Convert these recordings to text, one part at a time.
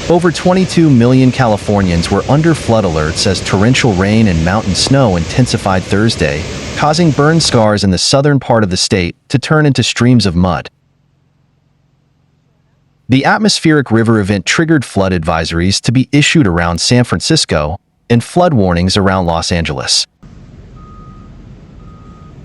Over 22 million Californians were under flood alerts as torrential rain and mountain snow intensified Thursday, causing burn scars in the southern part of the state to turn into streams of mud. The atmospheric river event triggered flood advisories to be issued around San Francisco and flood warnings around Los Angeles.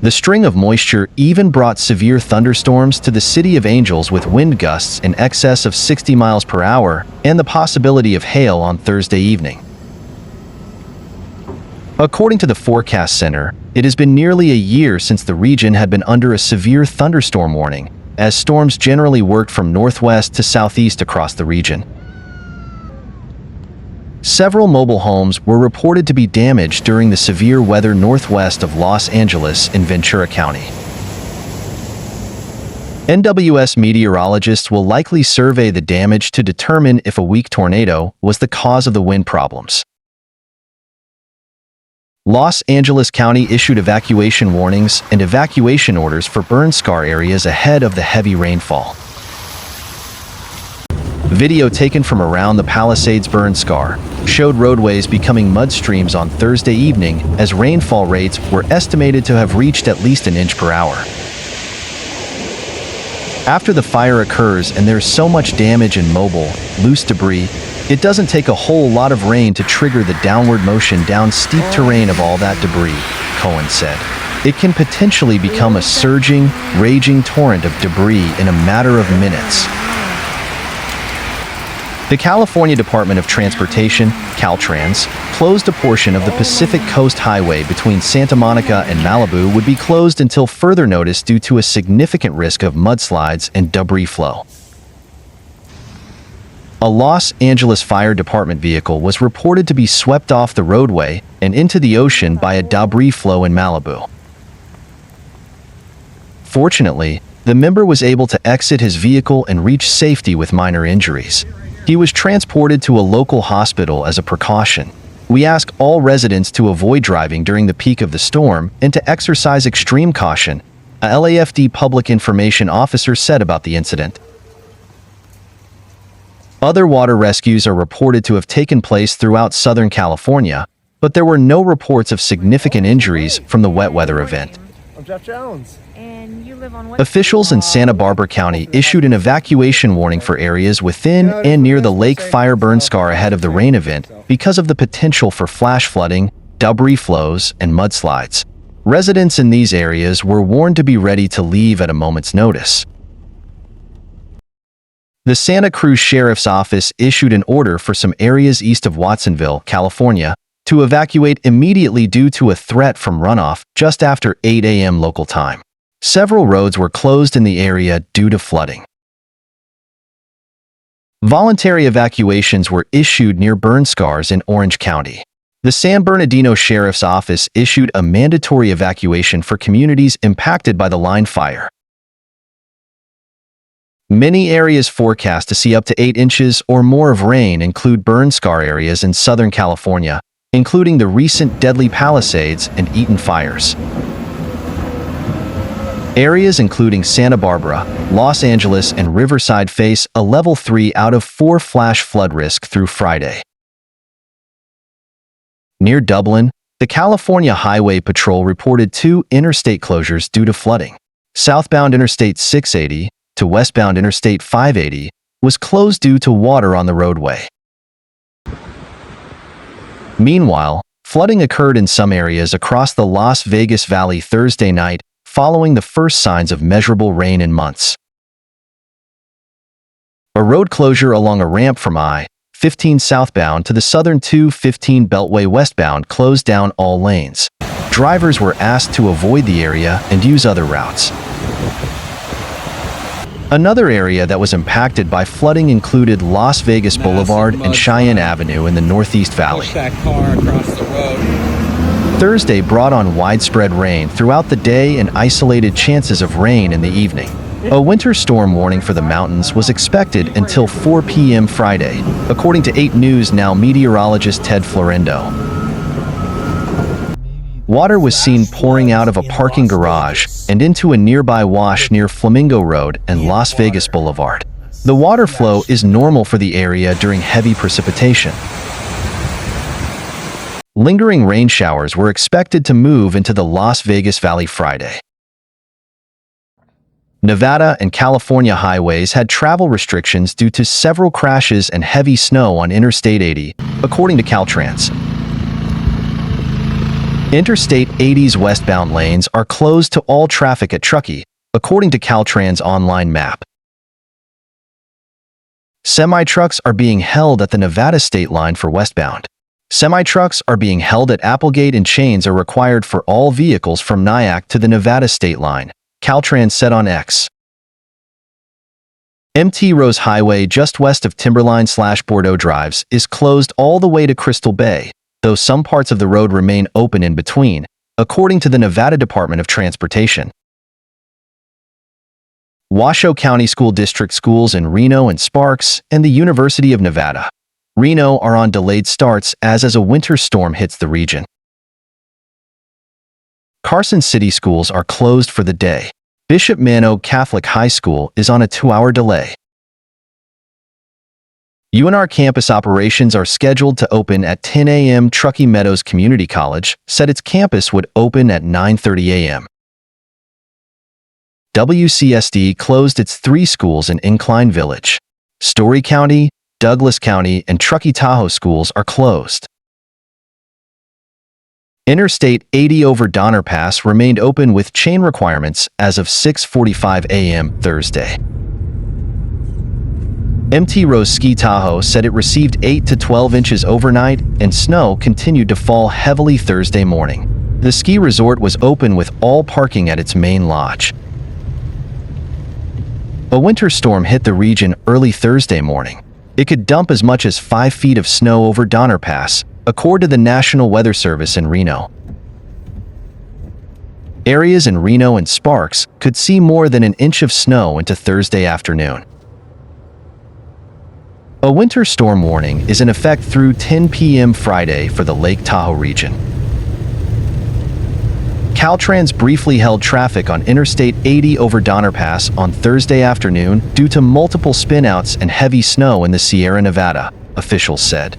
The string of moisture even brought severe thunderstorms to the City of Angels with wind gusts in excess of 60 miles per hour and the possibility of hail on Thursday evening. According to the Forecast Center, it has been nearly a year since the region had been under a severe thunderstorm warning, as storms generally worked from northwest to southeast across the region. Several mobile homes were reported to be damaged during the severe weather northwest of Los Angeles in Ventura County. NWS meteorologists will likely survey the damage to determine if a weak tornado was the cause of the wind problems. Los Angeles County issued evacuation warnings and evacuation orders for burn scar areas ahead of the heavy rainfall. Video taken from around the Palisades burn scar showed roadways becoming mud streams on Thursday evening as rainfall rates were estimated to have reached at least an inch per hour. After the fire occurs and there's so much damage and mobile, loose debris, it doesn't take a whole lot of rain to trigger the downward motion down steep terrain of all that debris, Cohen said. It can potentially become a surging, raging torrent of debris in a matter of minutes. The California Department of Transportation, Caltrans, closed a portion of the Pacific Coast Highway between Santa Monica and Malibu would be closed until further notice due to a significant risk of mudslides and debris flow. A Los Angeles Fire Department vehicle was reported to be swept off the roadway and into the ocean by a debris flow in Malibu. Fortunately, the member was able to exit his vehicle and reach safety with minor injuries. He was transported to a local hospital as a precaution. We ask all residents to avoid driving during the peak of the storm and to exercise extreme caution, a LAFD public information officer said about the incident. Other water rescues are reported to have taken place throughout Southern California, but there were no reports of significant injuries from the wet weather event. I'm Jeff Jones. Officials in Santa Barbara County issued an evacuation warning for areas within and near the lake fire burn scar ahead of the rain event because of the potential for flash flooding, debris flows, and mudslides. Residents in these areas were warned to be ready to leave at a moment's notice. The Santa Cruz Sheriff's Office issued an order for some areas east of Watsonville, California, to evacuate immediately due to a threat from runoff just after 8 a.m. local time. Several roads were closed in the area due to flooding. Voluntary evacuations were issued near burn scars in Orange County. The San Bernardino Sheriff's Office issued a mandatory evacuation for communities impacted by the line fire. Many areas forecast to see up to 8 inches or more of rain include burn scar areas in Southern California, including the recent deadly Palisades and Eaton fires. Areas including Santa Barbara, Los Angeles, and Riverside face a level 3 out of 4 flash flood risk through Friday. Near Dublin, the California Highway Patrol reported 2 interstate closures due to flooding. Southbound Interstate 680 to westbound Interstate 580 was closed due to water on the roadway. Meanwhile, flooding occurred in some areas across the Las Vegas Valley Thursday night, following the first signs of measurable rain in months. A road closure along a ramp from I-15 southbound to the southern 215 Beltway westbound closed down all lanes. Drivers were asked to avoid the area and use other routes. Another area that was impacted by flooding included Las Vegas Boulevard and Cheyenne Avenue in the Northeast Valley. That car across the road. Thursday brought on widespread rain throughout the day and isolated chances of rain in the evening. A winter storm warning for the mountains was expected until 4 p.m. Friday, according to 8 News Now meteorologist Ted Florendo. Water was seen pouring out of a parking garage and into a nearby wash near Flamingo Road and Las Vegas Boulevard. The water flow is normal for the area during heavy precipitation. Lingering rain showers were expected to move into the Las Vegas Valley Friday. Nevada and California highways had travel restrictions due to several crashes and heavy snow on Interstate 80, according to Caltrans. Interstate 80's westbound lanes are closed to all traffic at Truckee, according to Caltrans' online map. Semi-trucks are being held at the Nevada state line for westbound. Semi-trucks are being held at Applegate and chains are required for all vehicles from Nyack to the Nevada state line, Caltrans said on X. MT Rose Highway just west of Timberline/Bordeaux Drives is closed all the way to Crystal Bay, though some parts of the road remain open in between, according to the Nevada Department of Transportation. Washoe County School District schools in Reno and Sparks and the University of Nevada, Reno are on delayed starts as a winter storm hits the region. Carson City schools are closed for the day. Bishop Manogue Catholic High School is on a 2-hour delay. UNR campus operations are scheduled to open at 10 a.m. Truckee Meadows Community College said its campus would open at 9:30 a.m. WCSD closed its 3 schools in Incline Village. Story County, Douglas County, and Truckee-Tahoe schools are closed. Interstate 80 over Donner Pass remained open with chain requirements as of 6:45 a.m. Thursday. MT Rose Ski Tahoe said it received 8 to 12 inches overnight and snow continued to fall heavily Thursday morning. The ski resort was open with all parking at its main lodge. A winter storm hit the region early Thursday morning. It could dump as much as 5 feet of snow over Donner Pass, according to the National Weather Service in Reno. Areas in Reno and Sparks could see more than an inch of snow into Thursday afternoon. A winter storm warning is in effect through 10 p.m. Friday for the Lake Tahoe region. Caltrans briefly held traffic on Interstate 80 over Donner Pass on Thursday afternoon due to multiple spinouts and heavy snow in the Sierra Nevada, officials said.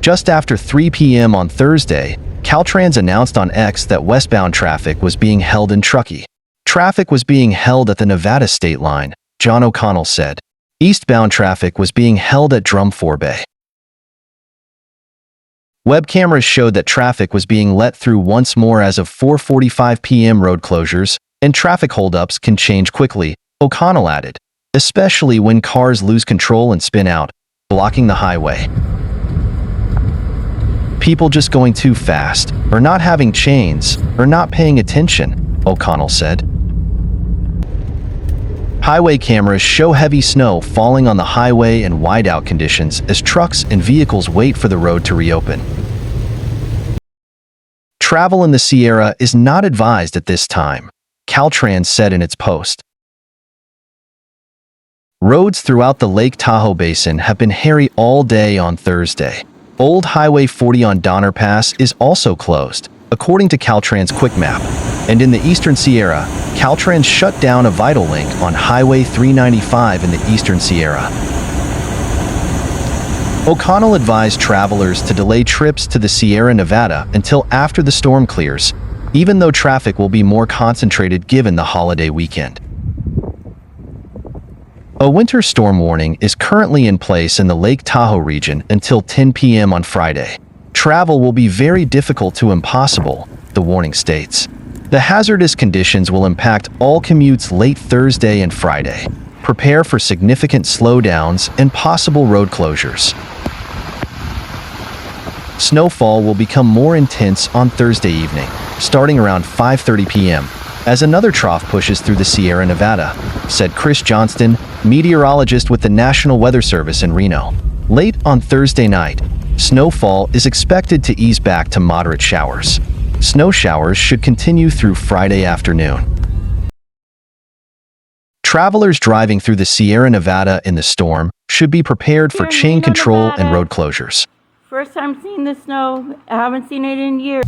Just after 3 p.m. on Thursday, Caltrans announced on X that westbound traffic was being held in Truckee. Traffic was being held at the Nevada state line, John O'Connell said. Eastbound traffic was being held at Drum Bay. Web cameras showed that traffic was being let through once more as of 4:45 p.m. Road closures and traffic holdups can change quickly, O'Connell added, especially when cars lose control and spin out, blocking the highway. People just going too fast, or not having chains, or not paying attention, O'Connell said. Highway cameras show heavy snow falling on the highway and whiteout conditions as trucks and vehicles wait for the road to reopen. Travel in the Sierra is not advised at this time, Caltrans said in its post. Roads throughout the Lake Tahoe Basin have been hairy all day on Thursday. Old Highway 40 on Donner Pass is also closed, according to Caltrans Quick Map. And in the Eastern Sierra, Caltrans shut down a vital link on Highway 395 in the Eastern Sierra. O'Connell advised travelers to delay trips to the Sierra Nevada until after the storm clears, even though traffic will be more concentrated given the holiday weekend. A winter storm warning is currently in place in the Lake Tahoe region until 10 p.m. on Friday. Travel will be very difficult to impossible, the warning states. The hazardous conditions will impact all commutes late Thursday and Friday. Prepare for significant slowdowns and possible road closures. Snowfall will become more intense on Thursday evening, starting around 5:30 p.m., as another trough pushes through the Sierra Nevada, said Chris Johnston, meteorologist with the National Weather Service in Reno. Late on Thursday night, snowfall is expected to ease back to moderate showers. Snow showers should continue through Friday afternoon. Travelers driving through the Sierra Nevada in the storm should be prepared for chain control and road closures. First time seeing the snow. I haven't seen it in years.